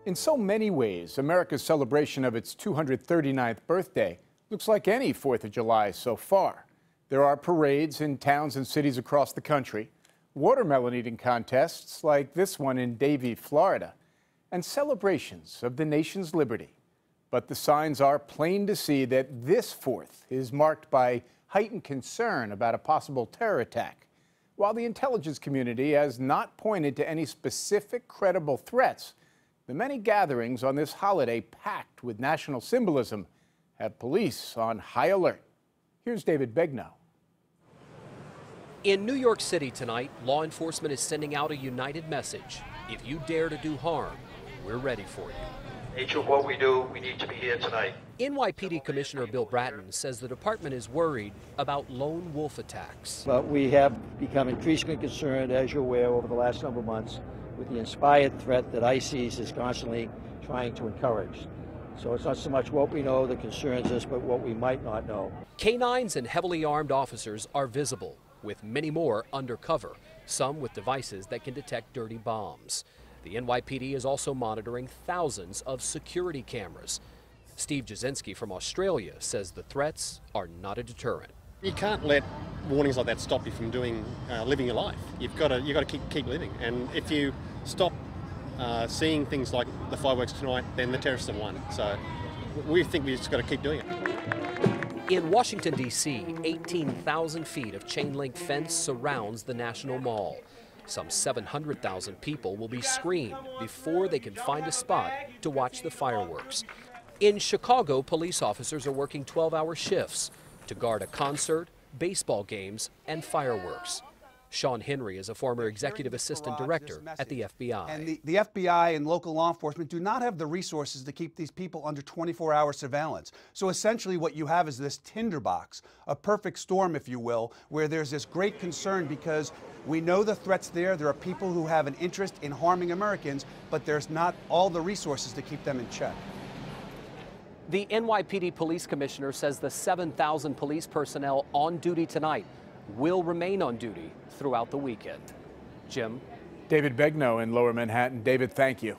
In so many ways, America's celebration of its 239th birthday looks like any 4th of July so far. There are parades in towns and cities across the country, watermelon eating contests like this one in Davie, Florida, and celebrations of the nation's liberty. But the signs are plain to see that this 4th is marked by heightened concern about a possible terror attack. While the intelligence community has not pointed to any specific credible threats, the many gatherings on this holiday packed with national symbolism have police on high alert. Here's David Begnaud. In New York City tonight, law enforcement is sending out a united message. If you dare to do harm, we're ready for you. Nature of what we do, we need to be here tonight. NYPD Commissioner Bill Bratton says the department is worried about lone wolf attacks. But we have become increasingly concerned, as you're aware, over the last number of months with the inspired threat that ISIS is constantly trying to encourage. So it's not so much what we know that concerns us, but what we might not know. Canines and heavily armed officers are visible, with many more undercover, some with devices that can detect dirty bombs. The NYPD is also monitoring thousands of security cameras. Steve Jasinski from Australia says the threats are not a deterrent. You can't let warnings like that stop you from living your life. You've got to keep living. And if you stop seeing things like the fireworks tonight, then the terrorists have won. So we think we've just got to keep doing it. In Washington, D.C., 18,000 feet of chain-link fence surrounds the National Mall. Some 700,000 people will be screened before they can find a spot to watch the fireworks. In Chicago, police officers are working 12-hour shifts to guard a concert, baseball games, and fireworks. Sean Henry is a former executive assistant director at the FBI. And the FBI and local law enforcement do not have the resources to keep these people under 24-hour surveillance. So essentially what you have is this tinderbox, a perfect storm, if you will, where there's this great concern because we know the threat's there. There are people who have an interest in harming Americans, but there's not all the resources to keep them in check. The NYPD police commissioner says the 7,000 police personnel on duty tonight will remain on duty throughout the weekend. Jim? David Begnaud in Lower Manhattan. David, thank you.